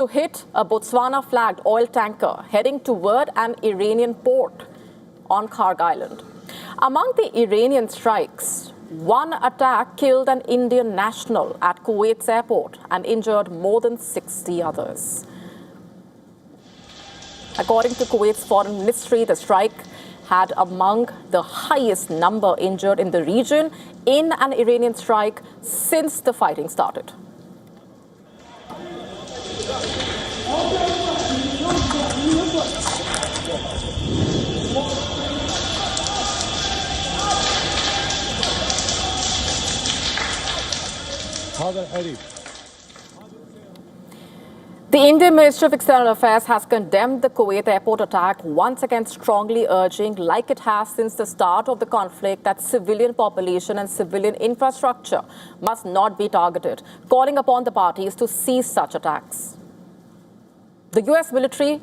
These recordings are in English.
to hit a Botswana-flagged oil tanker heading toward an Iranian port on Karg Island. Among the Iranian strikes, one attack killed an Indian national at Kuwait's airport and injured more than 60 others. According to Kuwait's foreign ministry, the strike had among the highest number injured in the region in an Iranian strike since the fighting started. The Indian Ministry of External Affairs has condemned the Kuwait airport attack, once again strongly urging, like it has since the start of the conflict, that civilian population and civilian infrastructure must not be targeted, calling upon the parties to cease such attacks. The US military,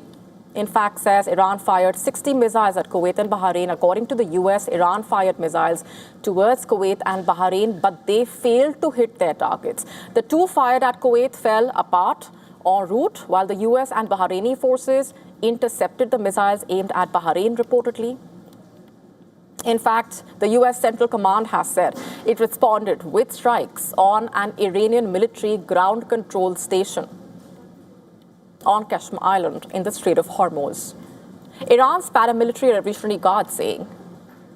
in fact, says Iran fired 60 missiles at Kuwait and Bahrain. According to the US, Iran fired missiles towards Kuwait and Bahrain, but they failed to hit their targets. The two fired at Kuwait fell apart en route, while the US and Bahraini forces intercepted the missiles aimed at Bahrain, reportedly. In fact, the US Central Command has said it responded with strikes on an Iranian military ground control station on Kashmir Island in the Strait of Hormuz. Iran's paramilitary Revolutionary Guard saying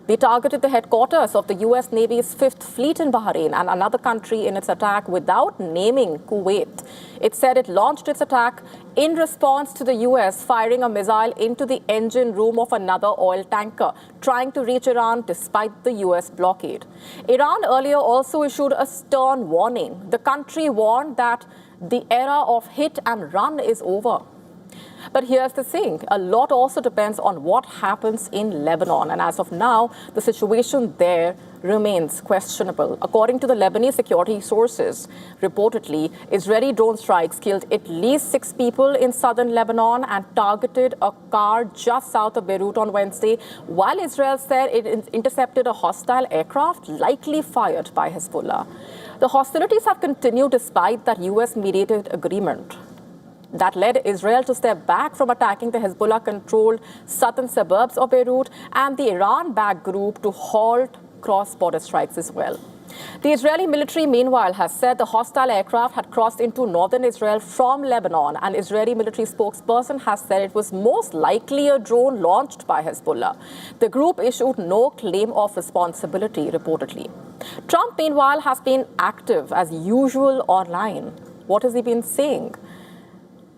they targeted the headquarters of the US Navy's 5th Fleet in Bahrain and another country in its attack without naming Kuwait. It said it launched its attack in response to the US firing a missile into the engine room of another oil tanker, trying to reach Iran despite the US blockade. Iran earlier also issued a stern warning. The country warned that the era of hit and run is over. But here's the thing, a lot also depends on what happens in Lebanon. And as of now, the situation there remains questionable. According to the Lebanese security sources, reportedly, Israeli drone strikes killed at least 6 people in southern Lebanon and targeted a car just south of Beirut on Wednesday, while Israel said it intercepted a hostile aircraft likely fired by Hezbollah. The hostilities have continued despite that US-mediated agreement that led Israel to step back from attacking the Hezbollah-controlled southern suburbs of Beirut and the Iran-backed group to halt cross-border strikes as well. The Israeli military, meanwhile, has said the hostile aircraft had crossed into northern Israel from Lebanon. An Israeli military spokesperson has said it was most likely a drone launched by Hezbollah. The group issued no claim of responsibility, reportedly. Trump, meanwhile, has been active as usual online. What has he been saying?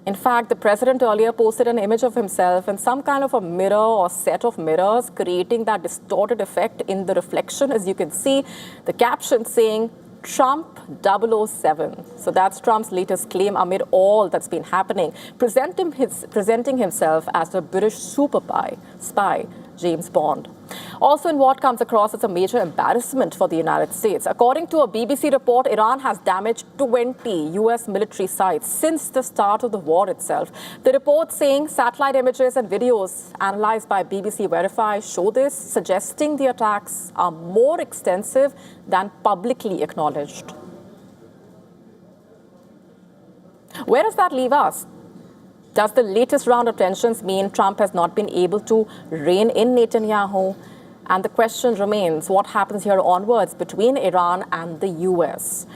In fact, the president earlier posted an image of himself in some kind of a mirror or set of mirrors, creating that distorted effect in the reflection. As you can see, the caption saying, Trump 007. So that's Trump's latest claim amid all that's been happening, presenting himself as a British super spy, James Bond. Also in what comes across as a major embarrassment for the United States. According to a BBC report, Iran has damaged 20 US military sites since the start of the war itself. The report saying satellite images and videos analyzed by BBC Verify show this, suggesting the attacks are more extensive than publicly acknowledged. Where does that leave us? Does the latest round of tensions mean Trump has not been able to rein in Netanyahu? And the question remains, what happens here onwards between Iran and the US?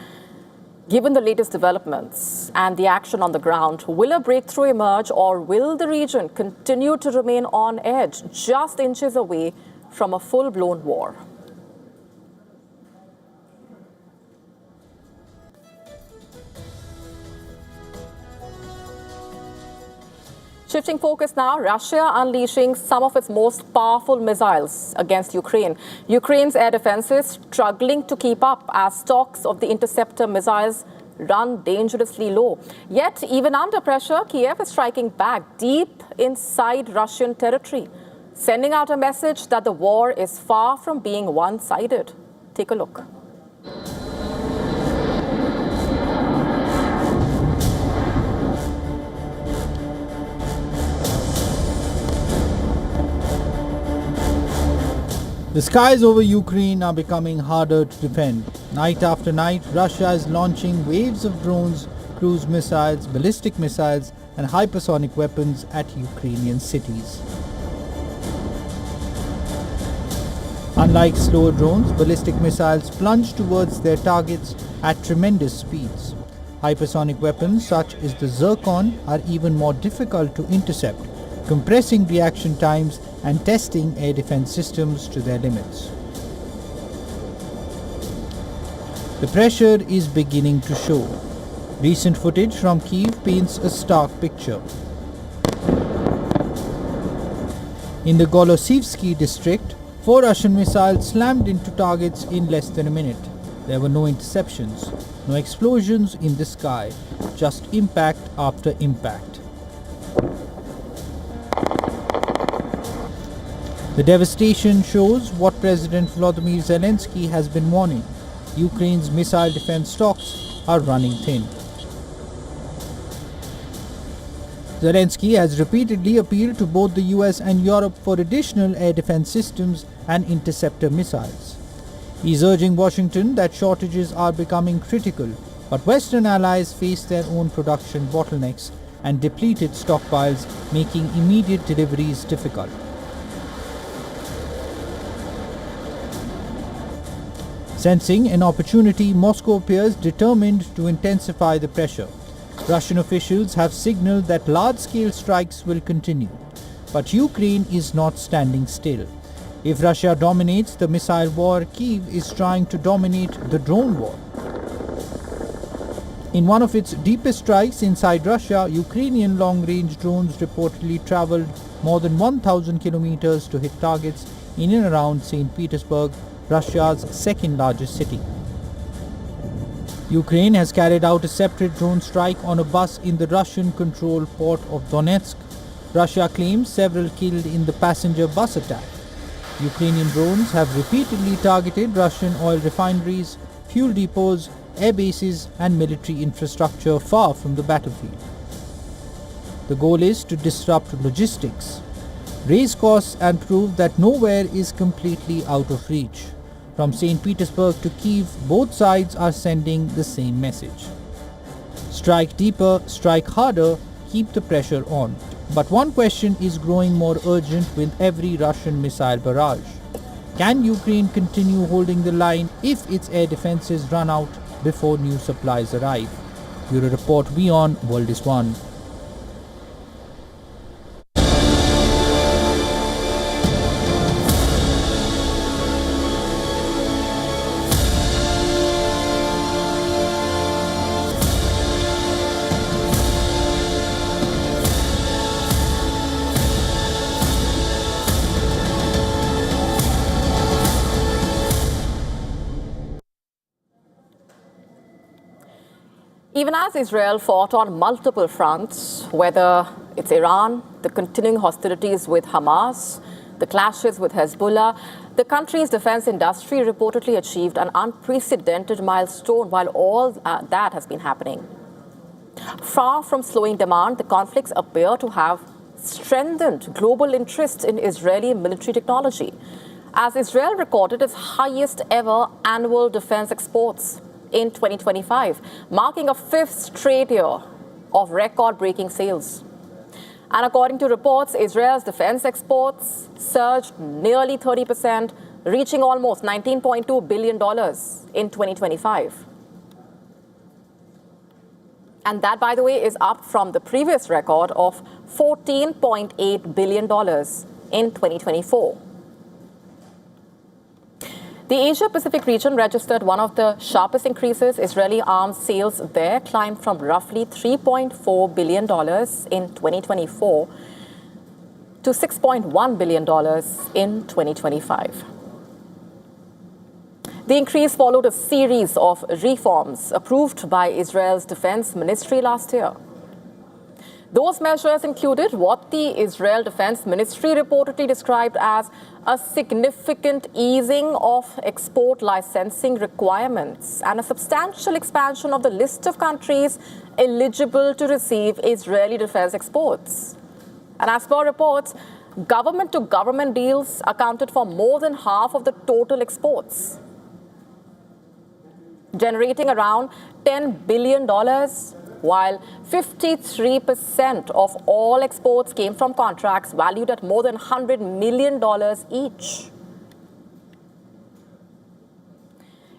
Given the latest developments and the action on the ground, will a breakthrough emerge, or will the region continue to remain on edge, just inches away from a full-blown war? Shifting focus now, Russia unleashing some of its most powerful missiles against Ukraine. Ukraine's air defenses struggling to keep up as stocks of the interceptor missiles run dangerously low. Yet, even under pressure, Kiev is striking back deep inside Russian territory, sending out a message that the war is far from being one-sided. Take a look. The skies over Ukraine are becoming harder to defend. Night after night, Russia is launching waves of drones, cruise missiles, ballistic missiles and hypersonic weapons at Ukrainian cities. Unlike slower drones, ballistic missiles plunge towards their targets at tremendous speeds. Hypersonic weapons such as the Zircon are even more difficult to intercept, compressing reaction times and testing air defense systems to their limits. The pressure is beginning to show. Recent footage from Kyiv paints a stark picture. In the Golosivsky district, 4 Russian missiles slammed into targets in less than a minute. There were no interceptions, no explosions in the sky, just impact after impact. The devastation shows what President Volodymyr Zelensky has been warning. Ukraine's missile defense stocks are running thin. Zelensky has repeatedly appealed to both the US and Europe for additional air defense systems and interceptor missiles. He is urging Washington that shortages are becoming critical, but Western allies face their own production bottlenecks and depleted stockpiles, making immediate deliveries difficult. Sensing an opportunity, Moscow appears determined to intensify the pressure. Russian officials have signaled that large-scale strikes will continue. But Ukraine is not standing still. If Russia dominates the missile war, Kyiv is trying to dominate the drone war. In one of its deepest strikes inside Russia, Ukrainian long-range drones reportedly traveled more than 1,000 kilometers to hit targets in and around St. Petersburg, Russia's second-largest city. Ukraine has carried out a separate drone strike on a bus in the Russian-controlled port of Donetsk. Russia claims several killed in the passenger bus attack. Ukrainian drones have repeatedly targeted Russian oil refineries, fuel depots, air bases and military infrastructure far from the battlefield. The goal is to disrupt logistics, raise costs and prove that nowhere is completely out of reach. From St. Petersburg to Kyiv, both sides are sending the same message. Strike deeper, strike harder, keep the pressure on. But one question is growing more urgent with every Russian missile barrage. Can Ukraine continue holding the line if its air defenses run out before new supplies arrive? Bureau Report WION World is One. Even as Israel fought on multiple fronts, whether it's Iran, the continuing hostilities with Hamas, the clashes with Hezbollah, the country's defense industry reportedly achieved an unprecedented milestone while all that has been happening. Far from slowing demand, the conflicts appear to have strengthened global interest in Israeli military technology, as Israel recorded its highest ever annual defense exports in 2025, marking a 5th straight year of record-breaking sales. And according to reports, Israel's defense exports surged nearly 30%, reaching almost $19.2 billion in 2025. And that, by the way, is up from the previous record of $14.8 billion in 2024. The Asia-Pacific region registered one of the sharpest increases. Israeli arms sales there climbed from roughly $3.4 billion in 2024 to $6.1 billion in 2025. The increase followed a series of reforms approved by Israel's defense ministry last year. Those measures included what the Israel Defense Ministry reportedly described as a significant easing of export licensing requirements and a substantial expansion of the list of countries eligible to receive Israeli defense exports. And as per reports, government-to-government deals accounted for more than half of the total exports, generating around $10 billion while 53% of all exports came from contracts valued at more than $100 million each.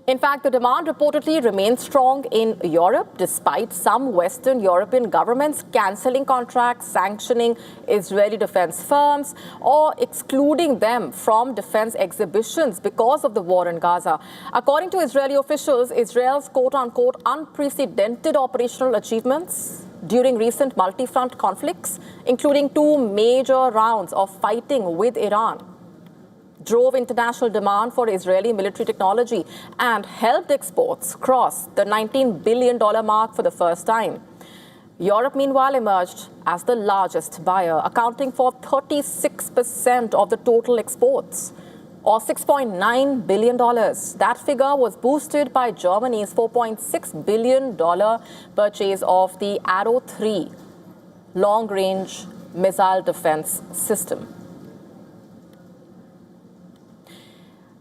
In fact, the demand reportedly remains strong in Europe, despite some Western European governments cancelling contracts, sanctioning Israeli defense firms, or excluding them from defense exhibitions because of the war in Gaza. According to Israeli officials, Israel's quote-unquote unprecedented operational achievements during recent multi-front conflicts, including 2 major rounds of fighting with Iran, drove international demand for Israeli military technology and helped exports cross the $19 billion mark for the first time. Europe, meanwhile, emerged as the largest buyer, accounting for 36% of the total exports, or $6.9 billion. That figure was boosted by Germany's $4.6 billion purchase of the Arrow 3 long-range missile defense system.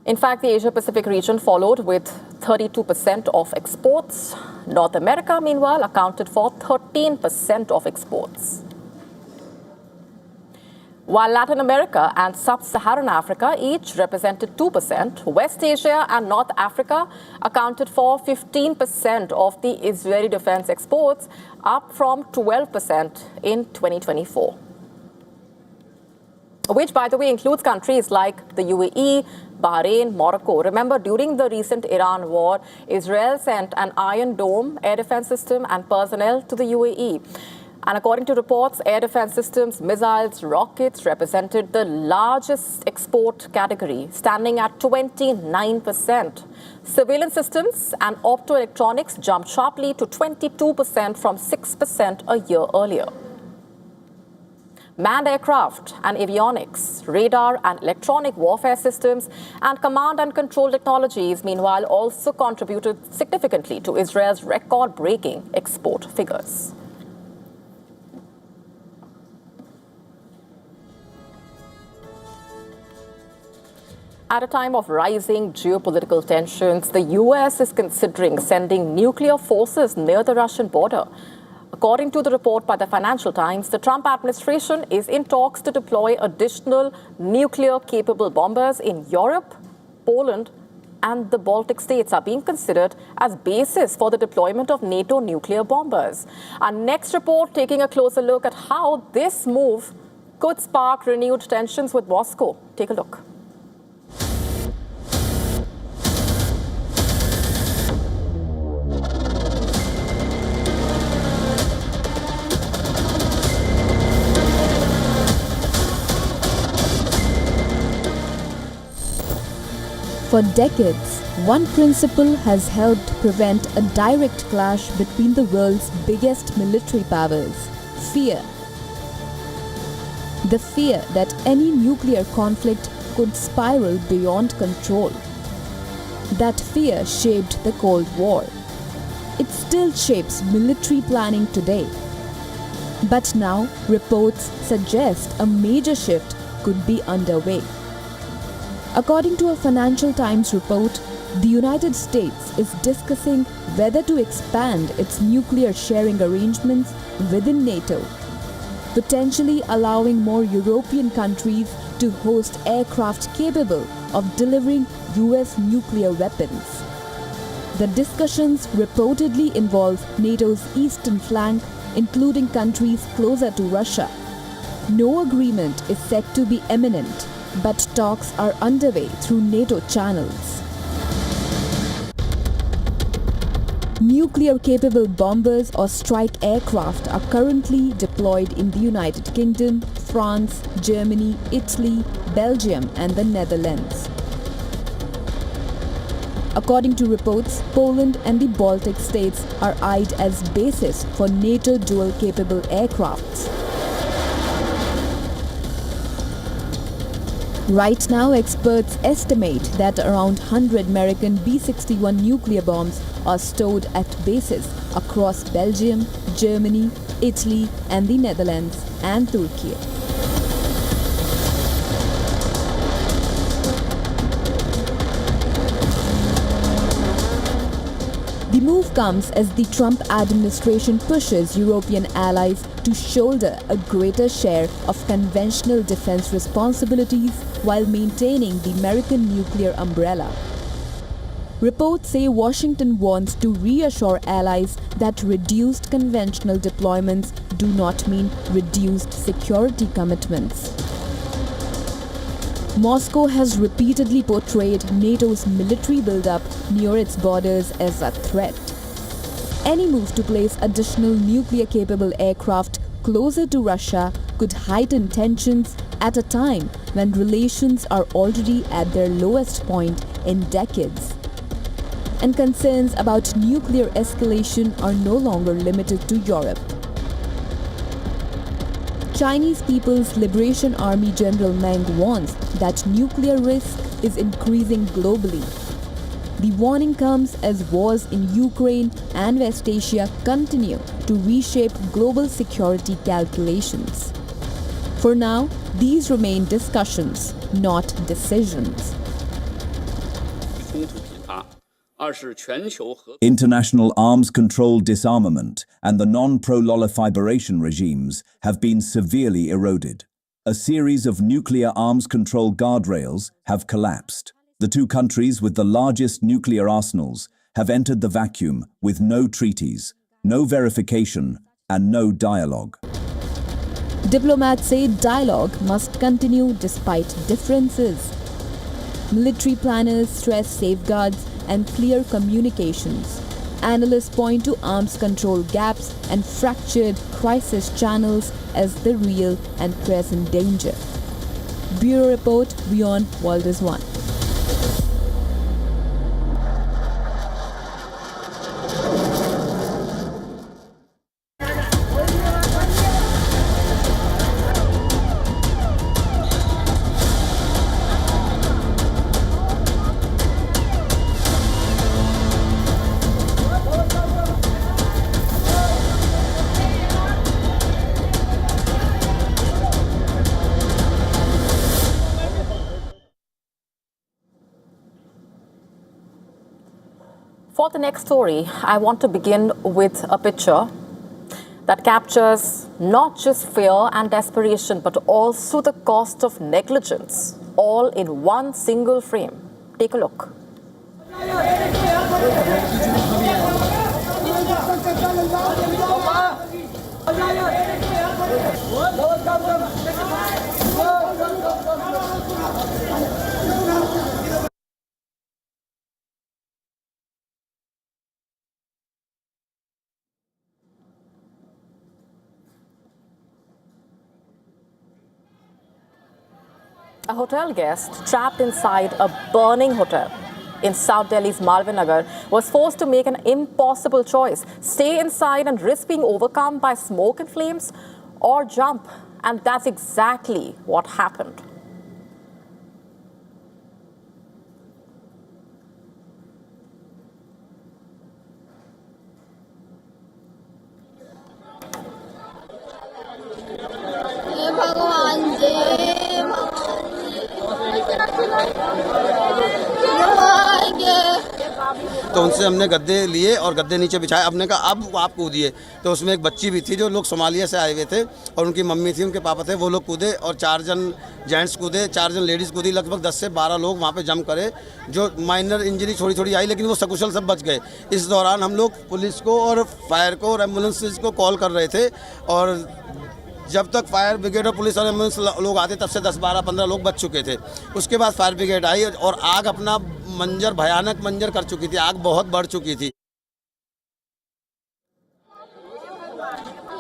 In fact, the Asia-Pacific region followed with 32% of exports. North America, meanwhile, accounted for 13% of exports. While Latin America and Sub-Saharan Africa each represented 2%, West Asia and North Africa accounted for 15% of the Israeli defense exports, up from 12% in 2024. Which, by the way, includes countries like the UAE, Bahrain, Morocco. Remember, during the recent Iran war, Israel sent an Iron Dome air defense system and personnel to the UAE. And according to reports, air defense systems, missiles, rockets represented the largest export category, standing at 29%. Civilian systems and optoelectronics jumped sharply to 22% from 6% a year earlier. Manned aircraft and avionics, radar and electronic warfare systems, and command and control technologies, meanwhile, also contributed significantly to Israel's record-breaking export figures. At a time of rising geopolitical tensions, the U.S. is considering sending nuclear forces near the Russian border. According to the report by the Financial Times, the Trump administration is in talks to deploy additional nuclear-capable bombers in Europe. Poland and the Baltic states are being considered as bases for the deployment of NATO nuclear bombers. Our next report taking a closer look at how this move could spark renewed tensions with Moscow. Take a look. For decades, one principle has helped prevent a direct clash between the world's biggest military powers: fear. The fear that any nuclear conflict could spiral beyond control. That fear shaped the Cold War. It still shapes military planning today. But now, reports suggest a major shift could be underway. According to a Financial Times report, the United States is discussing whether to expand its nuclear sharing arrangements within NATO, potentially allowing more European countries to host aircraft capable of delivering US nuclear weapons. The discussions reportedly involve NATO's eastern flank, including countries closer to Russia. No agreement is said to be imminent, but talks are underway through NATO channels. Nuclear-capable bombers or strike aircraft are currently deployed in the United Kingdom, France, Germany, Italy, Belgium, and the Netherlands. According to reports, Poland and the Baltic states are eyed as bases for NATO dual-capable aircrafts. Right now, experts estimate that around 100 American B-61 nuclear bombs are stored at bases across Belgium, Germany, Italy, and the Netherlands and Turkey. The move comes as the Trump administration pushes European allies to shoulder a greater share of conventional defense responsibilities while maintaining the American nuclear umbrella. Reports say Washington wants to reassure allies that reduced conventional deployments do not mean reduced security commitments. Moscow has repeatedly portrayed NATO's military buildup near its borders as a threat. Any move to place additional nuclear-capable aircraft closer to Russia could heighten tensions at a time when relations are already at their lowest point in decades. And concerns about nuclear escalation are no longer limited to Europe. Chinese People's Liberation Army General Meng warns that nuclear risk is increasing globally. The warning comes as wars in Ukraine and West Asia continue to reshape global security calculations. For now, these remain discussions, not decisions. International arms control disarmament and the non-proliferation regimes have been severely eroded. A series of nuclear arms control guardrails have collapsed. The two countries with the largest nuclear arsenals have entered the vacuum with no treaties, no verification, and no dialogue. Diplomats say dialogue must continue despite differences. Military planners stress safeguards and clear communications. Analysts point to arms control gaps and fractured crisis channels as the real and present danger. Bureau Report, WION World is One. For the next story, I want to begin with a picture that captures not just fear and desperation, but also the cost of negligence, all in one single frame. Take a look. A hotel guest trapped inside a burning hotel in South Delhi's Malvinagar was forced to make an impossible choice: stay inside and risk being overcome by smoke and flames, or jump. And that's exactly what happened. तो उनसे हमने गद्दे लिए और गद्दे नीचे बिछाए। हमने कहा अब आप कूदिए। तो उसमें एक बच्ची भी थी, जो लोग सोमालिया से आए हुए थे, और उनकी मम्मी थी, उनके पापा थे, वो लोग कूदे और 4 जन जेंट्स कूदे, 4 जन लेडीज़ कूदी। लगभग 10 से 12 लोग वहाँ पे जम करे, जो माइनर इंजरी थोड़ी थोड़ी आई, लेकिन वो सकुशल सब बच गए। इस दौरान हम लोग पुलिस को और फायर को और एम्बुलेंस को कॉल कर रहे थे, और जब तक फायर ब्रिगेड और पुलिस और एम्बुलेंस लोग आते तब से 10, 12, 15 लोग बच चुके थे। उसके बाद फायर ब्रिगेड आई और आग अपना मंजर, भयानक मंजर कर चुकी थी। आग बहुत बढ़ चुकी थी।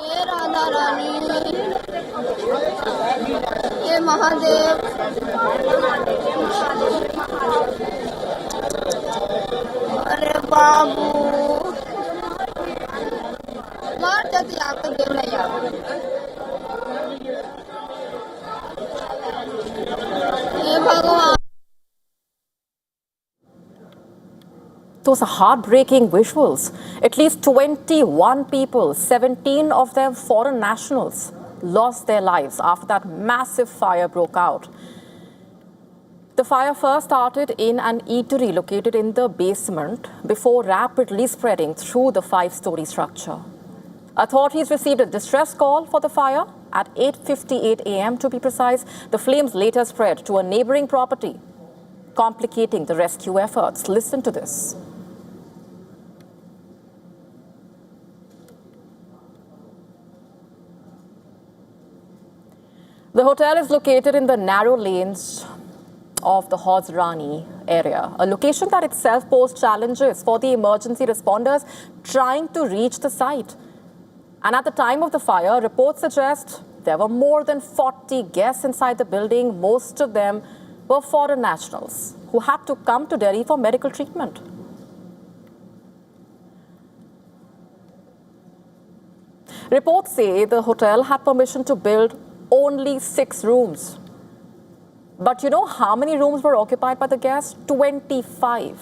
ये राधा रानी, ये महादेव, अरे बाबू मार जाती आपको देव नहीं यार। ये भगवान। Those are heartbreaking visuals. At least 21 people, 17 of them foreign nationals, lost their lives after that massive fire broke out. The fire first started in an eatery located in the basement before rapidly spreading through the 5-story structure. Authorities received a distress call for the fire at 8:58 a.m. to be precise. The flames later spread to a neighboring property, complicating the rescue efforts. Listen to this. The hotel is located in the narrow lanes of the Hosrani area, a location that itself posed challenges for the emergency responders trying to reach the site. And at the time of the fire, reports suggest there were more than 40 guests inside the building. Most of them were foreign nationals who had to come to Delhi for medical treatment. Reports say the hotel had permission to build only 6 rooms. But you know how many rooms were occupied by the guests? 25.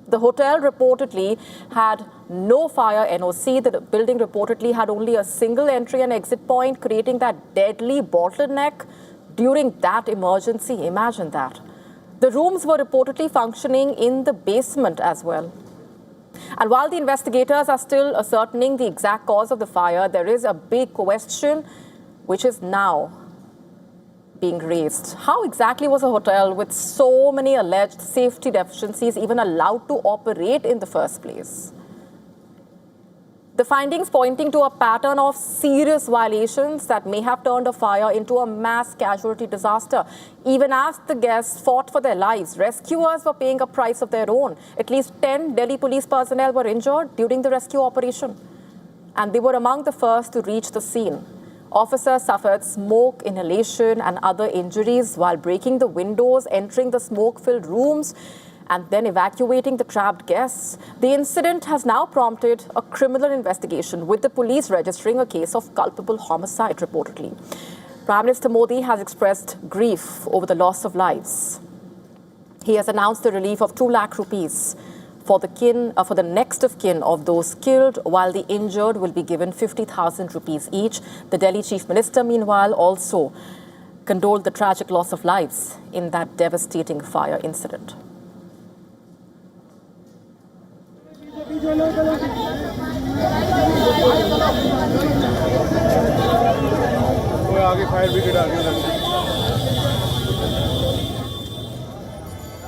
The hotel reportedly had no fire NOC. The building reportedly had only a single entry and exit point, creating that deadly bottleneck during that emergency. Imagine that. The rooms were reportedly functioning in the basement as well. And while the investigators are still ascertaining the exact cause of the fire, there is a big question which is now being raised. How exactly was a hotel with so many alleged safety deficiencies even allowed to operate in the first place? The findings pointing to a pattern of serious violations that may have turned a fire into a mass casualty disaster. Even as the guests fought for their lives, rescuers were paying a price of their own. At least 10 Delhi police personnel were injured during the rescue operation, and they were among the first to reach the scene. Officers suffered smoke inhalation and other injuries while breaking the windows, entering the smoke-filled rooms, and then evacuating the trapped guests. The incident has now prompted a criminal investigation, with the police registering a case of culpable homicide, reportedly. Prime Minister Modi has expressed grief over the loss of lives. He has announced the relief of 2 lakh rupees for the next of kin of those killed, while the injured will be given 50,000 rupees each. The Delhi Chief Minister, meanwhile, also condoled the tragic loss of lives in that devastating fire incident.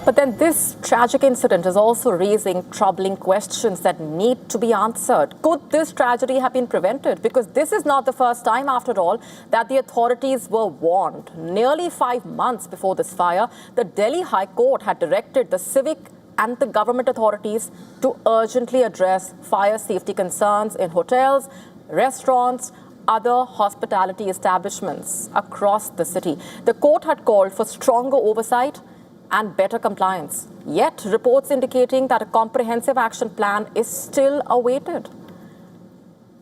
But then this tragic incident is also raising troubling questions that need to be answered. Could this tragedy have been prevented? Because this is not the first time, after all, that the authorities were warned. Nearly 5 months before this fire, the Delhi High Court had directed the civic and the government authorities to urgently address fire safety concerns in hotels, restaurants, other hospitality establishments across the city. The court had called for stronger oversight and better compliance. Yet, reports indicating that a comprehensive action plan is still awaited.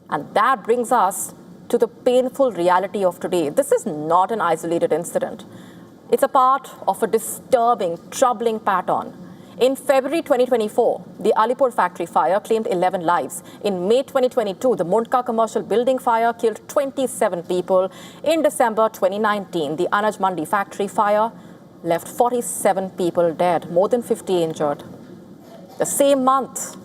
And that brings us to the painful reality of today. This is not an isolated incident. It's a part of a disturbing, troubling pattern. In February 2024, the Alipur factory fire claimed 11 lives. In May 2022, the Mundka commercial building fire killed 27 people. In December 2019, the Anaj Mandi factory fire left 47 people dead, more than 50 injured. The same month,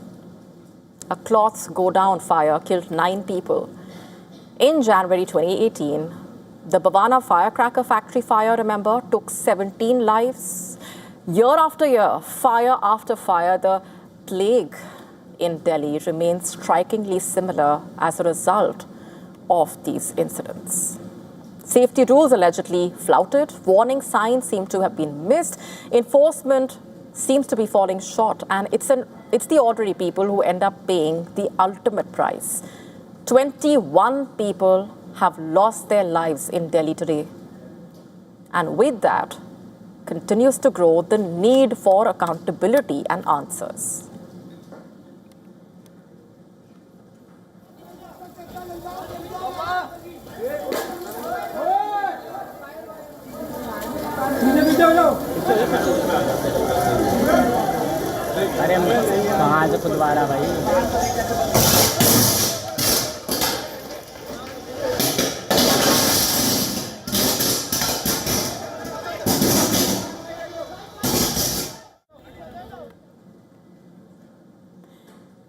a cloths go down fire killed 9 people. In January 2018, the Bhavana firecracker factory fire, remember, took 17 lives. Year after year, fire after fire, the plague in Delhi remains strikingly similar as a result of these incidents. Safety rules allegedly flouted, warning signs seem to have been missed, enforcement seems to be falling short, and it's the ordinary people who end up paying the ultimate price. 21 people have lost their lives in Delhi today. And with that, continues to grow the need for accountability and answers. अरे कहाँ से खुदवारा भाई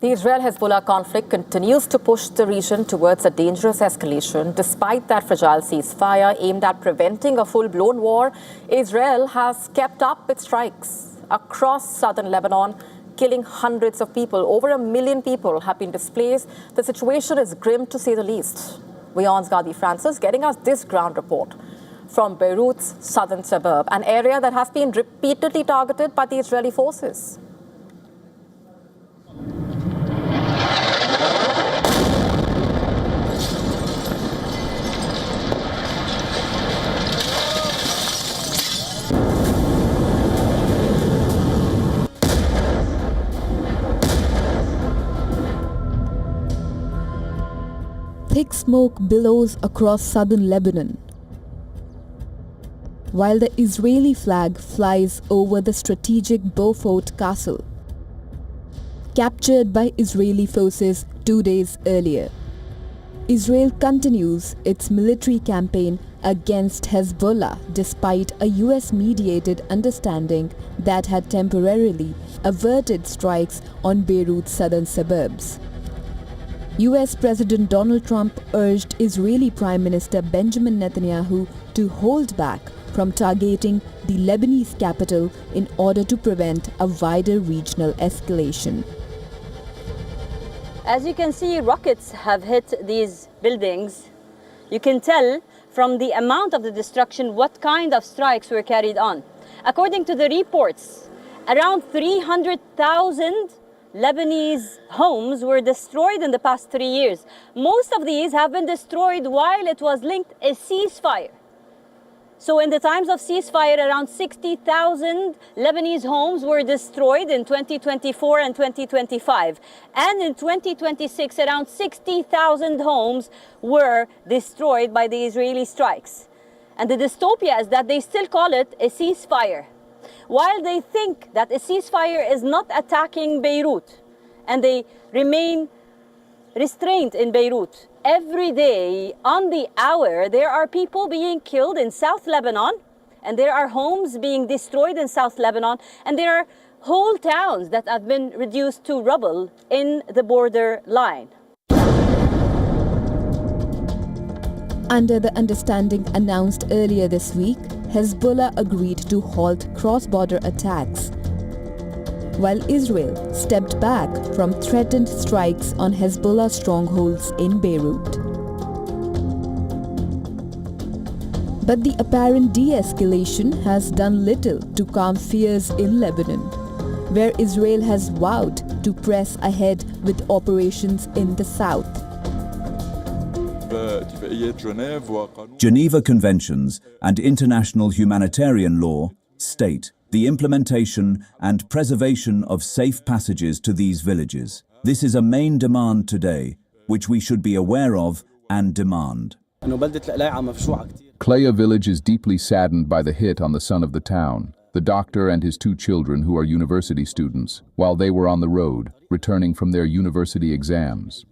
The Israel-Hezbollah conflict continues to push the region towards a dangerous escalation. Despite that fragile ceasefire aimed at preventing a full-blown war, Israel has kept up its strikes across southern Lebanon, killing hundreds of people. Over 1 million people have been displaced. The situation is grim, to say the least. WION's Gadi Francis getting us this ground report from Beirut's southern suburb, an area that has been repeatedly targeted by the Israeli forces. Thick smoke billows across southern Lebanon, while the Israeli flag flies over the strategic Beaufort castle, captured by Israeli forces 2 days earlier. Israel continues its military campaign against Hezbollah despite a US-mediated understanding that had temporarily averted strikes on Beirut's southern suburbs. US President Donald Trump urged Israeli Prime Minister Benjamin Netanyahu to hold back from targeting the Lebanese capital in order to prevent a wider regional escalation. As you can see, rockets have hit these buildings. You can tell from the amount of the destruction what kind of strikes were carried on. According to the reports, around 300,000 Lebanese homes were destroyed in the past 3 years. Most of these have been destroyed while it was linked a ceasefire. So in the times of ceasefire, around 60,000 Lebanese homes were destroyed in 2024 and 2025. And in 2026, around 60,000 homes were destroyed by the Israeli strikes. And the dystopia is that they still call it a ceasefire, while they think that a ceasefire is not attacking Beirut, and they remain restrained in Beirut. Every day, on the hour, there are people being killed in South Lebanon, and there are homes being destroyed in South Lebanon, and there are whole towns that have been reduced to rubble in the border line. Under the understanding announced earlier this week, Hezbollah agreed to halt cross-border attacks, while Israel stepped back from threatened strikes on Hezbollah strongholds in Beirut. But the apparent de-escalation has done little to calm fears in Lebanon, where Israel has vowed to press ahead with operations in the south. Geneva Conventions and international humanitarian law state the implementation and preservation of safe passages to these villages. This is a main demand today, which we should be aware of and demand. Klea village is deeply saddened by the hit on the son of the town, the doctor and his 2 children who are university students, while they were on the road, returning from their university exams.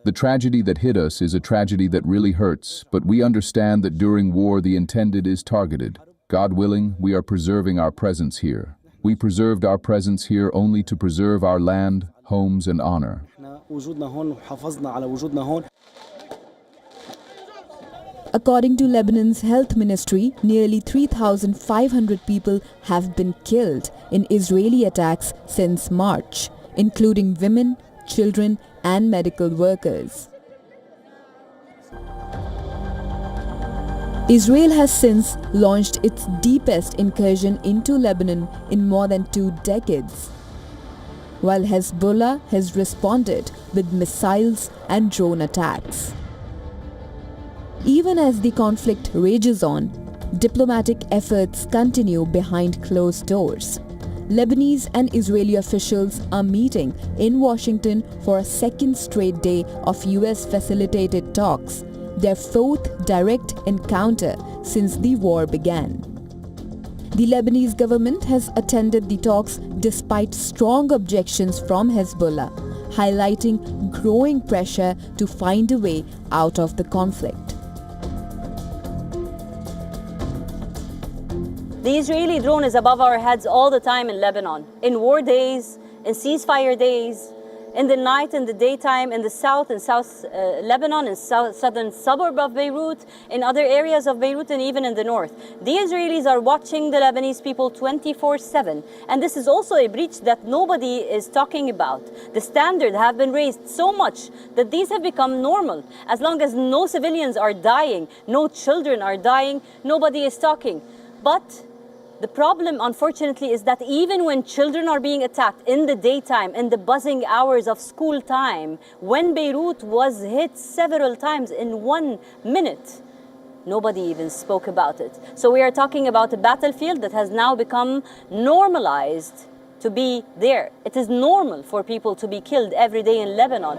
The tragedy that hit us is a tragedy that really hurts, but we understand that during war the intended is targeted. God willing, we are preserving our presence here. We preserved our presence here only to preserve our land, homes, and honor. According to Lebanon's health ministry, nearly 3,500 people have been killed in Israeli attacks since March, including women, children, and medical workers. Israel has since launched its deepest incursion into Lebanon in more than 2 decades, while Hezbollah has responded with missiles and drone attacks. Even as the conflict rages on, diplomatic efforts continue behind closed doors. Lebanese and Israeli officials are meeting in Washington for a second straight day of US-facilitated talks, their 4th direct encounter since the war began. The Lebanese government has attended the talks despite strong objections from Hezbollah, highlighting growing pressure to find a way out of the conflict. The Israeli drone is above our heads all the time in Lebanon, in war days, in ceasefire days, in the night, in the daytime, in the south and south Lebanon, in southern suburb of Beirut, in other areas of Beirut, and even in the north. The Israelis are watching the Lebanese people 24/7, and this is also a breach that nobody is talking about. The standards have been raised so much that these have become normal. As long as no civilians are dying, no children are dying, nobody is talking. But the problem, unfortunately, is that even when children are being attacked in the daytime, in the buzzing hours of school time, when Beirut was hit several times in 1 minute, nobody even spoke about it. So we are talking about a battlefield that has now become normalized to be there. It is normal for people to be killed every day in Lebanon.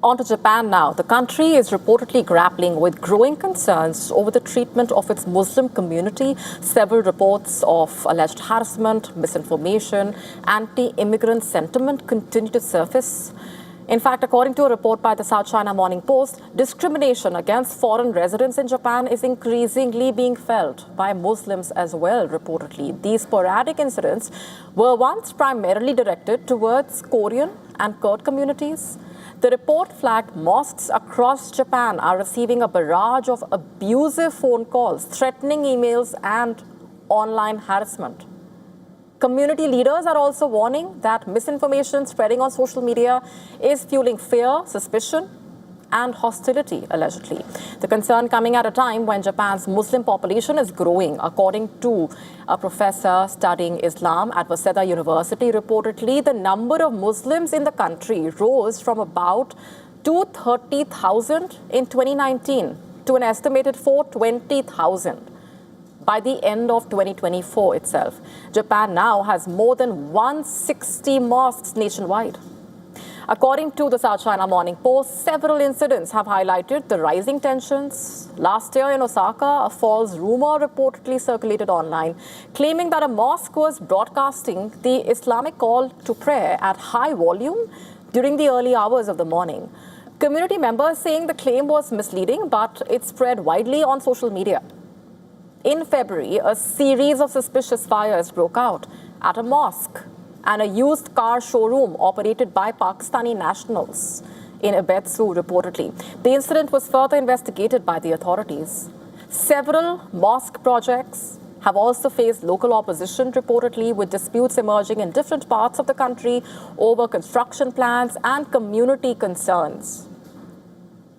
On to Japan now. The country is reportedly grappling with growing concerns over the treatment of its Muslim community. Several reports of alleged harassment, misinformation, anti-immigrant sentiment continue to surface. In fact, according to a report by the South China Morning Post, discrimination against foreign residents in Japan is increasingly being felt by Muslims as well, reportedly. These sporadic incidents were once primarily directed towards Korean and Kurd communities. The report flagged mosques across Japan are receiving a barrage of abusive phone calls, threatening emails, and online harassment. Community leaders are also warning that misinformation spreading on social media is fueling fear, suspicion, and hostility, allegedly. The concern coming at a time when Japan's Muslim population is growing. According to a professor studying Islam at Waseda University, reportedly, the number of Muslims in the country rose from about 230,000 in 2019 to an estimated 420,000 by the end of 2024 itself. Japan now has more than 160 mosques nationwide. According to the South China Morning Post, several incidents have highlighted the rising tensions. Last year in Osaka, a false rumor reportedly circulated online, claiming that a mosque was broadcasting the Islamic call to prayer at high volume during the early hours of the morning. Community members saying the claim was misleading, but it spread widely on social media. In February, a series of suspicious fires broke out at a mosque and a used car showroom operated by Pakistani nationals in Abetsu, reportedly. The incident was further investigated by the authorities. Several mosque projects have also faced local opposition, reportedly, with disputes emerging in different parts of the country over construction plans and community concerns.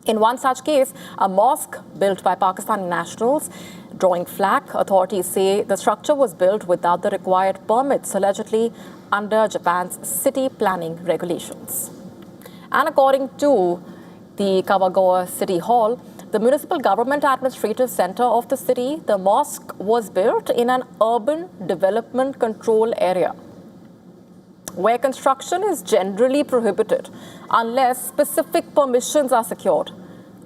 In one such case, a mosque built by Pakistani nationals drawing flack, authorities say the structure was built without the required permits, allegedly under Japan's city planning regulations. And according to the Kawagawa City Hall, the municipal government administrative center of the city, the mosque was built in an urban development control area where construction is generally prohibited unless specific permissions are secured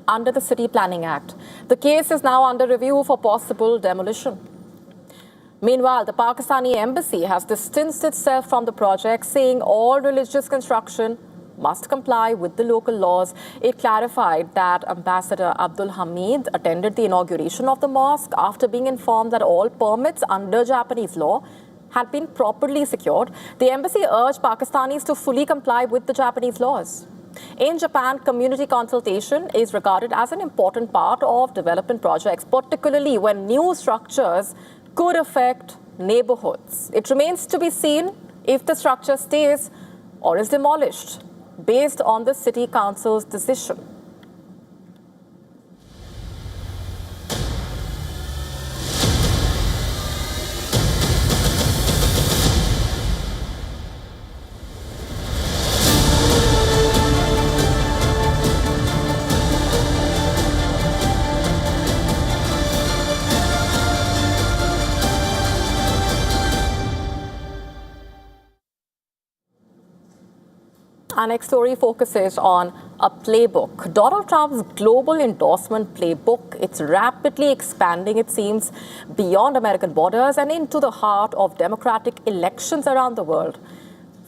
under the City Planning Act. The case is now under review for possible demolition. Meanwhile, the Pakistani embassy has distanced itself from the project, saying all religious construction must comply with the local laws. It clarified that Ambassador Abdul Hamid attended the inauguration of the mosque after being informed that all permits under Japanese law had been properly secured. The embassy urged Pakistanis to fully comply with the Japanese laws. In Japan, community consultation is regarded as an important part of development projects, particularly when new structures could affect neighborhoods. It remains to be seen if the structure stays or is demolished based on the city council's decision. Our next story focuses on a playbook. Donald Trump's global endorsement playbook. It's rapidly expanding, it seems, beyond American borders and into the heart of democratic elections around the world.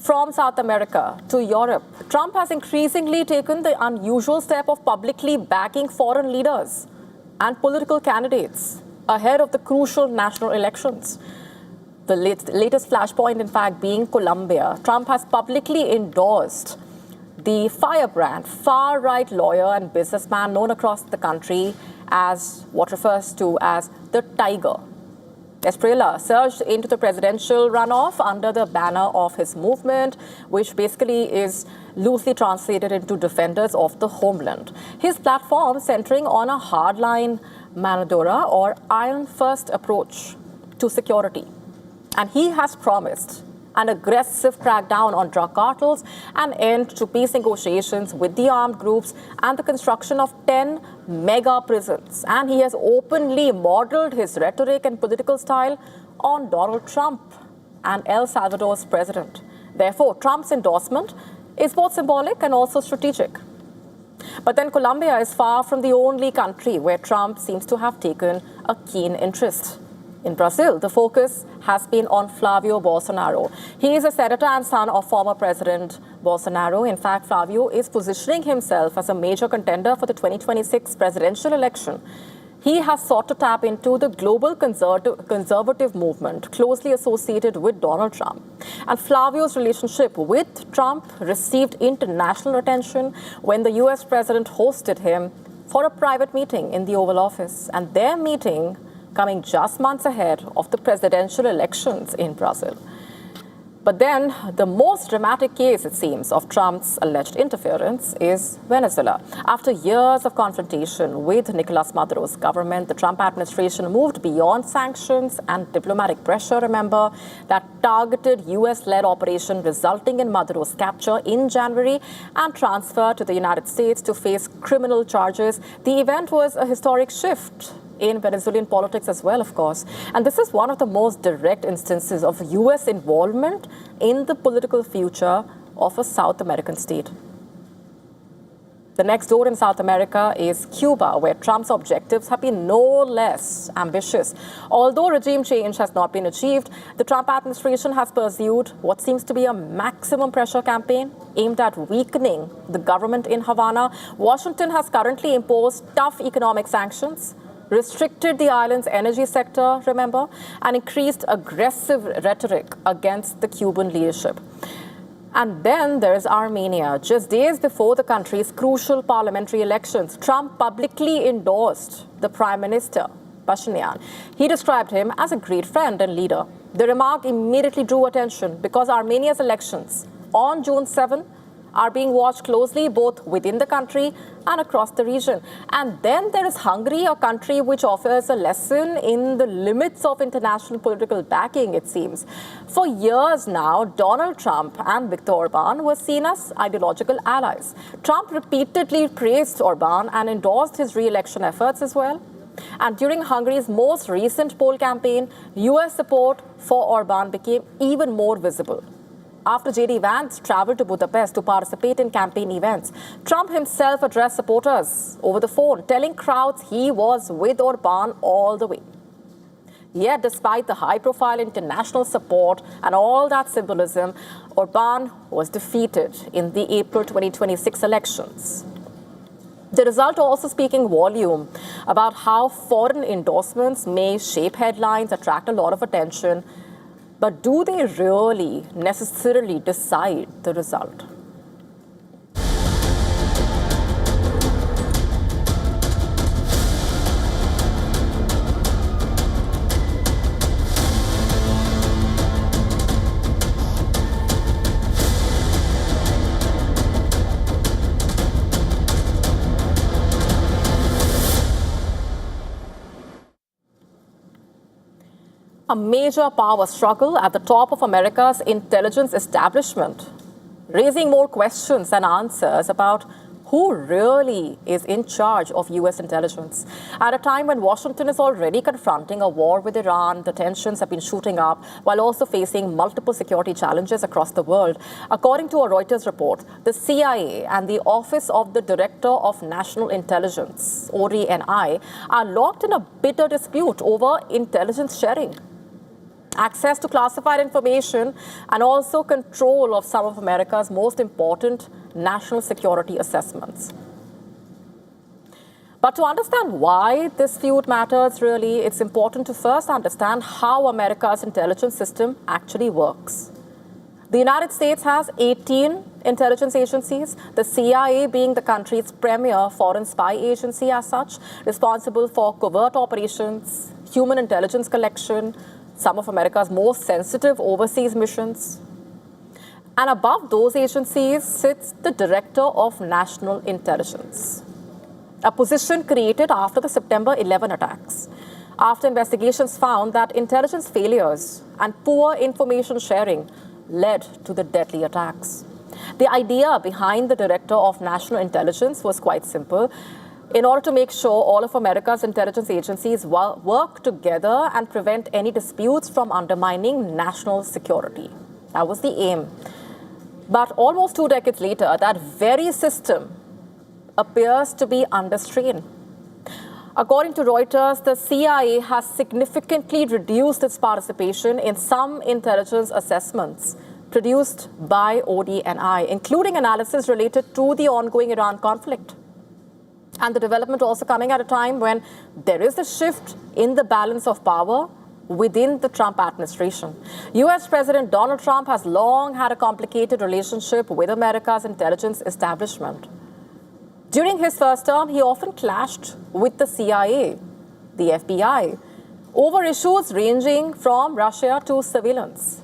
From South America to Europe, Trump has increasingly taken the unusual step of publicly backing foreign leaders and political candidates ahead of the crucial national elections. The latest flashpoint, in fact, being Colombia. Trump has publicly endorsed the firebrand, far-right lawyer and businessman known across the country as what refers to as the Tiger. Esprella surged into the presidential runoff under the banner of his movement, which basically is loosely translated into Defenders of the Homeland. His platform centering on a hardline mano dura or iron-first approach to security. And he has promised an aggressive crackdown on drug cartels, an end to peace negotiations with the armed groups, and the construction of 10 mega prisons. And he has openly modeled his rhetoric and political style on Donald Trump and El Salvador's president. Therefore, Trump's endorsement is both symbolic and also strategic. But then Colombia is far from the only country where Trump seems to have taken a keen interest. In Brazil, the focus has been on Flavio Bolsonaro. He is a senator and son of former President Bolsonaro. In fact, Flavio is positioning himself as a major contender for the 2026 presidential election. He has sought to tap into the global conservative movement closely associated with Donald Trump. And Flavio's relationship with Trump received international attention when the US president hosted him for a private meeting in the Oval Office. And their meeting coming just months ahead of the presidential elections in Brazil. But then the most dramatic case, it seems, of Trump's alleged interference is Venezuela. After years of confrontation with Nicolas Maduro's government, the Trump administration moved beyond sanctions and diplomatic pressure, remember, that targeted US-led operation resulting in Maduro's capture in January and transfer to the United States to face criminal charges. The event was a historic shift in Venezuelan politics as well, of course. And this is one of the most direct instances of US involvement in the political future of a South American state. The next door in South America is Cuba, where Trump's objectives have been no less ambitious. Although regime change has not been achieved, the Trump administration has pursued what seems to be a maximum pressure campaign aimed at weakening the government in Havana. Washington has currently imposed tough economic sanctions, restricted the island's energy sector, remember, and increased aggressive rhetoric against the Cuban leadership. And then there's Armenia. Just days before the country's crucial parliamentary elections, Trump publicly endorsed the Prime Minister, Pashinyan. He described him as a great friend and leader. The remark immediately drew attention because Armenia's elections on June 7 are being watched closely both within the country and across the region. And then there is Hungary, a country which offers a lesson in the limits of international political backing, it seems. For years now, Donald Trump and Viktor Orban were seen as ideological allies. Trump repeatedly praised Orban and endorsed his re-election efforts as well. And during Hungary's most recent poll campaign, US support for Orban became even more visible. After J.D. Vance traveled to Budapest to participate in campaign events, Trump himself addressed supporters over the phone, telling crowds he was with Orban all the way. Yet, despite the high-profile international support and all that symbolism, Orban was defeated in the April 2026 elections. The result also speaking volume about how foreign endorsements may shape headlines, attract a lot of attention, but do they really necessarily decide the result? A major power struggle at the top of America's intelligence establishment, raising more questions than answers about who really is in charge of US intelligence. At a time when Washington is already confronting a war with Iran, the tensions have been shooting up while also facing multiple security challenges across the world. According to a Reuters report, the CIA and the Office of the Director of National Intelligence, ODNI, are locked in a bitter dispute over intelligence sharing. access to classified information, and also control of some of America's most important national security assessments. But to understand why this feud matters, really, it's important to first understand how America's intelligence system actually works. The United States has 18 intelligence agencies, the CIA being the country's premier foreign spy agency as such, responsible for covert operations, human intelligence collection, some of America's most sensitive overseas missions. And above those agencies sits the Director of National Intelligence, a position created after the September 11 attacks, after investigations found that intelligence failures and poor information sharing led to the deadly attacks. The idea behind the Director of National Intelligence was quite simple. In order to make sure all of America's intelligence agencies work together and prevent any disputes from undermining national security. That was the aim. But almost 2 decades later, that very system appears to be under strain. According to Reuters, the CIA has significantly reduced its participation in some intelligence assessments produced by ODNI, including analysis related to the ongoing Iran conflict. And the development also coming at a time when there is a shift in the balance of power within the Trump administration. US President Donald Trump has long had a complicated relationship with America's intelligence establishment. During his first term, he often clashed with the CIA, the FBI, over issues ranging from Russia to surveillance.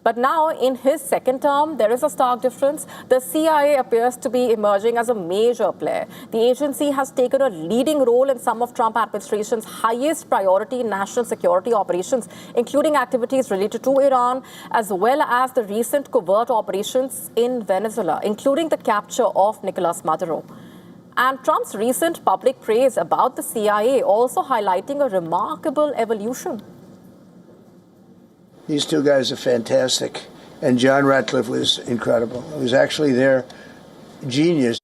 But now, in his second term, there is a stark difference. The CIA appears to be emerging as a major player. The agency has taken a leading role in some of Trump administration's highest priority national security operations, including activities related to Iran, as well as the recent covert operations in Venezuela, including the capture of Nicolas Maduro. And Trump's recent public praise about the CIA also highlighting a remarkable evolution. These two guys are fantastic. And John Ratcliffe was incredible. It was actually their genius.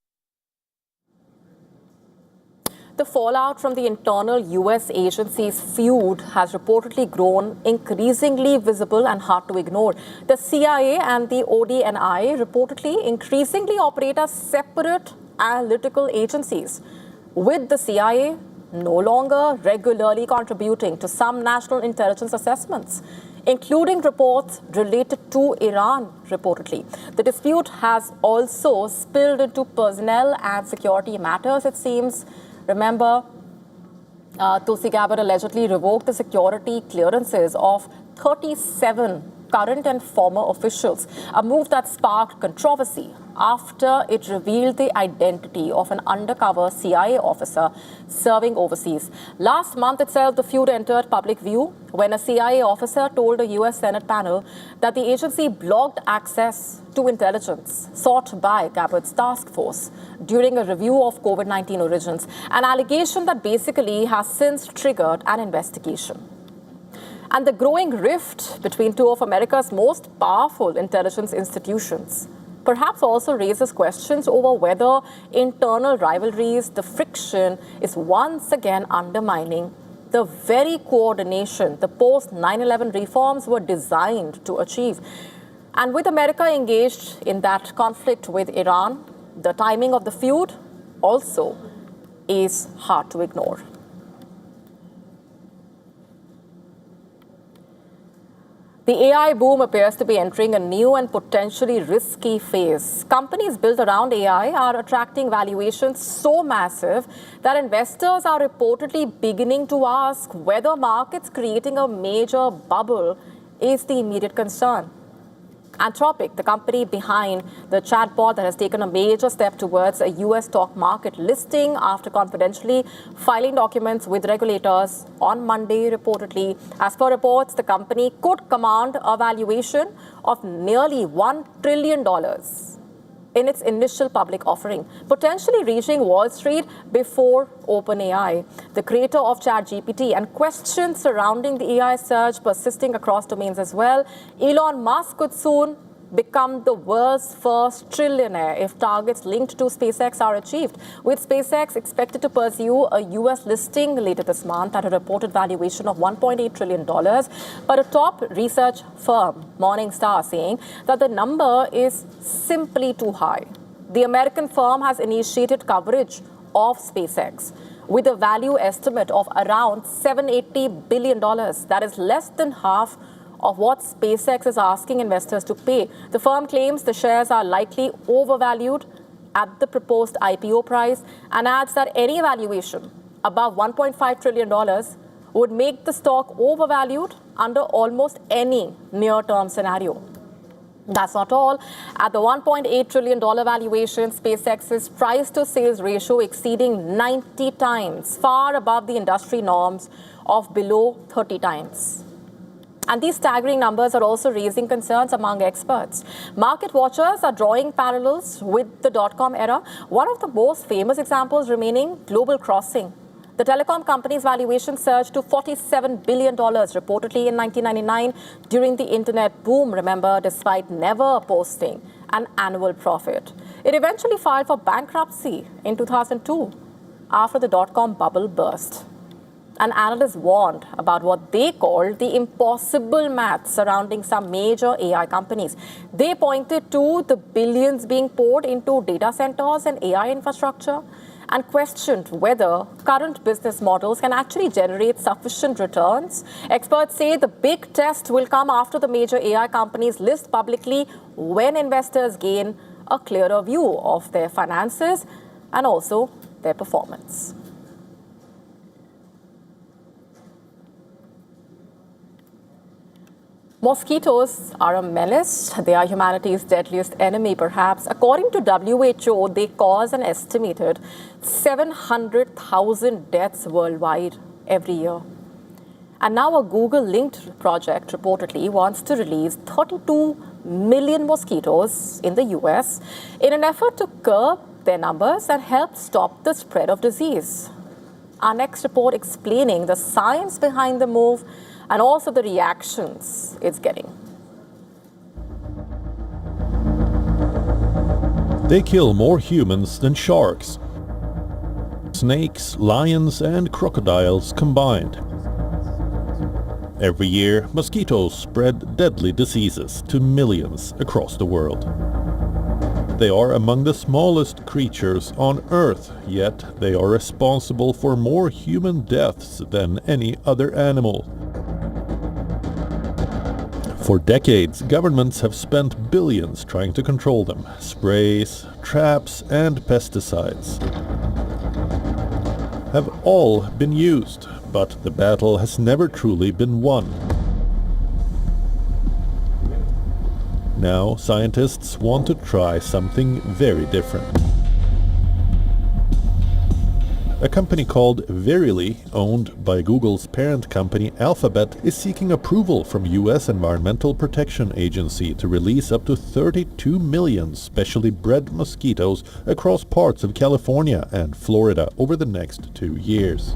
The fallout from the internal US agency's feud has reportedly grown increasingly visible and hard to ignore. The CIA and the ODNI reportedly increasingly operate as separate analytical agencies, with the CIA no longer regularly contributing to some national intelligence assessments, including reports related to Iran, reportedly. The dispute has also spilled into personnel and security matters, it seems. Remember, Tulsi Gabbard allegedly revoked the security clearances of 37 current and former officials, a move that sparked controversy after it revealed the identity of an undercover CIA officer serving overseas. Last month itself, the feud entered public view when a CIA officer told a US Senate panel that the agency blocked access to intelligence sought by Gabbard's task force during a review of COVID-19 origins, an allegation that basically has since triggered an investigation. And the growing rift between two of America's most powerful intelligence institutions perhaps also raises questions over whether internal rivalries, the friction, is once again undermining the very coordination the post-9/11 reforms were designed to achieve. And with America engaged in that conflict with Iran, the timing of the feud also is hard to ignore. The AI boom appears to be entering a new and potentially risky phase. Companies built around AI are attracting valuations so massive that investors are reportedly beginning to ask whether markets creating a major bubble is the immediate concern. Anthropic, the company behind the chatbot that has taken a major step towards a US stock market listing after confidentially filing documents with regulators on Monday, reportedly. As per reports, the company could command a valuation of nearly $1 trillion in its initial public offering, potentially reaching Wall Street before OpenAI, the creator of ChatGPT, and questions surrounding the AI surge persisting across domains as well. Elon Musk could soon become the world's first trillionaire if targets linked to SpaceX are achieved, with SpaceX expected to pursue a US listing later this month at a reported valuation of $1.8 trillion. But a top research firm, Morningstar, saying that the number is simply too high. The American firm has initiated coverage of SpaceX with a value estimate of around $780 billion. That is less than half of what SpaceX is asking investors to pay. The firm claims the shares are likely overvalued at the proposed IPO price and adds that any valuation above $1.5 trillion would make the stock overvalued under almost any near-term scenario. That's not all. At the $1.8 trillion valuation, SpaceX's price-to-sales ratio exceeding 90 times, far above the industry norms of below 30 times. And these staggering numbers are also raising concerns among experts. Market watchers are drawing parallels with the dot-com era. One of the most famous examples remaining, Global Crossing. The telecom company's valuation surged to $47 billion, reportedly in 1999 during the internet boom, remember, despite never posting an annual profit. It eventually filed for bankruptcy in 2002 after the dot-com bubble burst. And analysts warned about what they called the impossible math surrounding some major AI companies. They pointed to the billions being poured into data centers and AI infrastructure and questioned whether current business models can actually generate sufficient returns. Experts say the big test will come after the major AI companies list publicly, when investors gain a clearer view of their finances and also their performance. Mosquitoes are a menace. They are humanity's deadliest enemy, perhaps. According to WHO, they cause an estimated 700,000 deaths worldwide every year. And now a Google-linked project reportedly wants to release 32 million mosquitoes in the US in an effort to curb their numbers and help stop the spread of disease. Our next report explaining the science behind the move and also the reactions it's getting. They kill more humans than sharks, snakes, lions, and crocodiles combined. Every year, mosquitoes spread deadly diseases to millions across the world. They are among the smallest creatures on Earth, yet they are responsible for more human deaths than any other animal. For decades, governments have spent billions trying to control them. Sprays, traps, and pesticides have all been used, but the battle has never truly been won. Now, scientists want to try something very different. A company called Verily, owned by Google's parent company Alphabet, is seeking approval from US Environmental Protection Agency to release up to 32 million specially bred mosquitoes across parts of California and Florida over the next 2 years.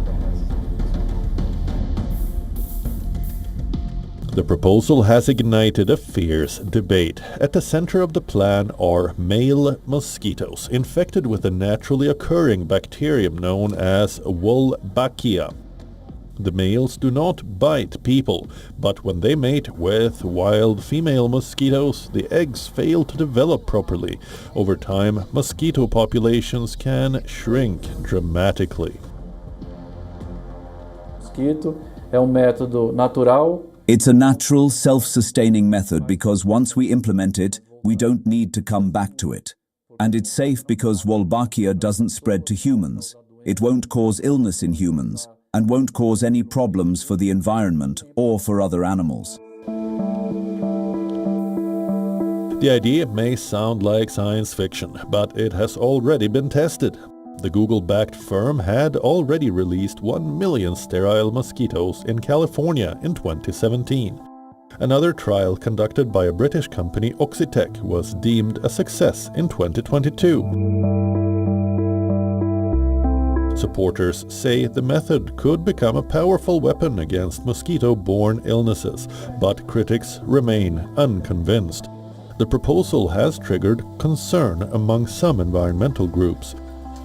The proposal has ignited a fierce debate. At the center of the plan are male mosquitoes infected with a naturally occurring bacterium known as Wolbachia. The males do not bite people, but when they mate with wild female mosquitoes, the eggs fail to develop properly. Over time, mosquito populations can shrink dramatically. Mosquito é método natural. It's a natural, self-sustaining method because once we implement it, we don't need to come back to it. And it's safe because Wolbachia doesn't spread to humans. It won't cause illness in humans and won't cause any problems for the environment or for other animals. The idea may sound like science fiction, but it has already been tested. The Google-backed firm had already released 1 million sterile mosquitoes in California in 2017. Another trial conducted by a British company, Oxitec, was deemed a success in 2022. Supporters say the method could become a powerful weapon against mosquito-borne illnesses, but critics remain unconvinced. the proposal has triggered concern among some environmental groups.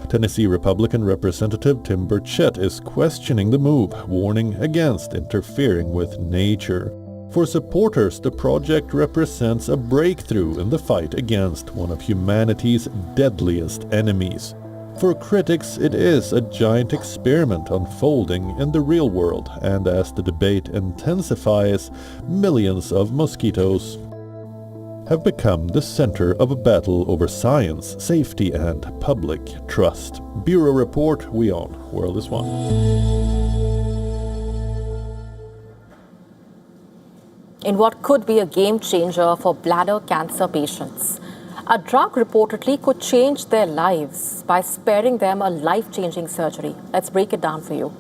Tennessee Republican Representative Tim Burchett is questioning the move, warning against interfering with nature. For supporters, the project represents a breakthrough in the fight against one of humanity's deadliest enemies. For critics, it is a giant experiment unfolding in the real world, and as the debate intensifies, millions of mosquitoes have become the center of a battle over science, safety, and public trust. Bureau Report, WION, World is One. In what could be a game changer for bladder cancer patients, a drug reportedly could change their lives by sparing them a life-changing surgery. Let's break it down for you.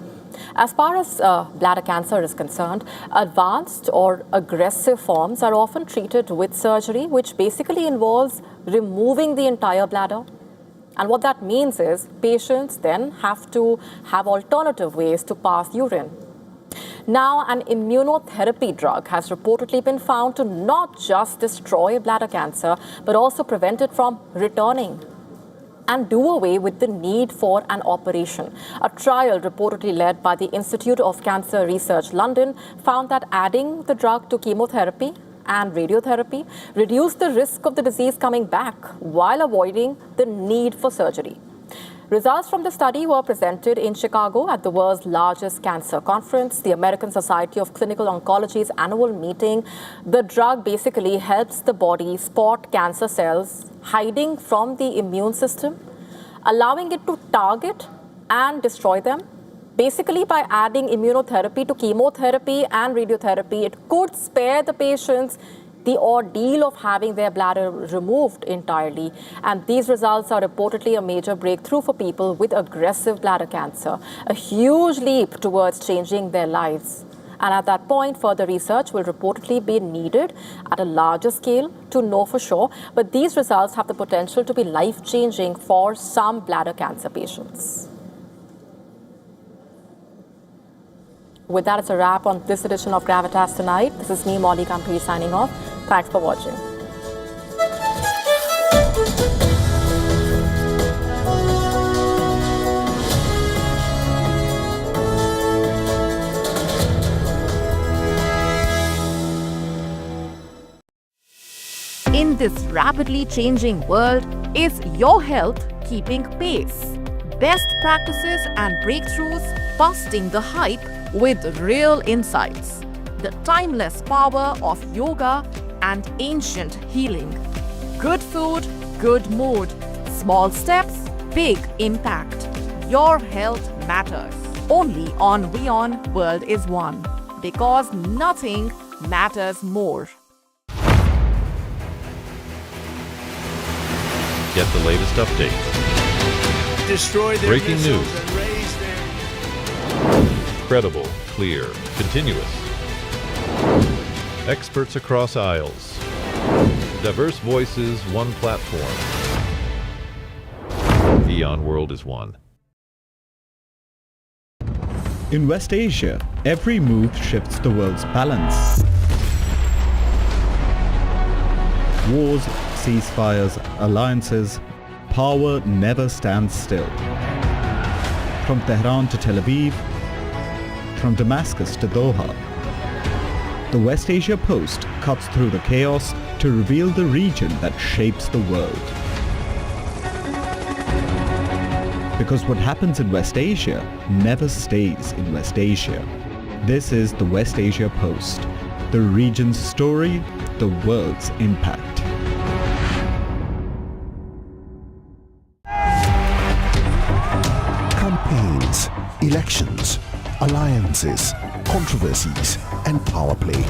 As far as bladder cancer is concerned, advanced or aggressive forms are often treated with surgery, which basically involves removing the entire bladder. And what that means is patients then have to have alternative ways to pass urine. Now, an immunotherapy drug has reportedly been found to not just destroy bladder cancer, but also prevent it from returning and do away with the need for an operation. A trial reportedly led by the Institute of Cancer Research London found that adding the drug to chemotherapy and radiotherapy reduced the risk of the disease coming back while avoiding the need for surgery. Results from the study were presented in Chicago at the world's largest cancer conference, the American Society of Clinical Oncology's annual meeting. The drug basically helps the body spot cancer cells hiding from the immune system, allowing it to target and destroy them. Basically, by adding immunotherapy to chemotherapy and radiotherapy, it could spare the patients the ordeal of having their bladder removed entirely. And these results are reportedly a major breakthrough for people with aggressive bladder cancer, a huge leap towards changing their lives. And at that point, further research will reportedly be needed at a larger scale to know for sure. But these results have the potential to be life-changing for some bladder cancer patients. With that, it's a wrap on this edition of GRAVITAS tonight. This is me, Molly Kampiri, signing off. Thanks for watching. In this rapidly changing world, is your health keeping pace? Best practices and breakthroughs busting the hype with real insights. The timeless power of yoga and ancient healing. Good food, good mood. Small steps, big impact. Your health matters. Only on WION World is One. Because nothing matters more. Get the latest updates. Destroy their Breaking missiles news. and raise their... Credible, clear, continuous. Experts across aisles. Diverse voices, one platform. WION World is One. In West Asia, every move shifts the world's balance. Wars, ceasefires, alliances, power never stands still. From Tehran to Tel Aviv, from Damascus to Doha, the West Asia Post cuts through the chaos to reveal the region that shapes the world. Because what happens in West Asia never stays in West Asia. This is the West Asia Post, the region's story, the world's impact. Campaigns, elections, alliances, controversies, and power play.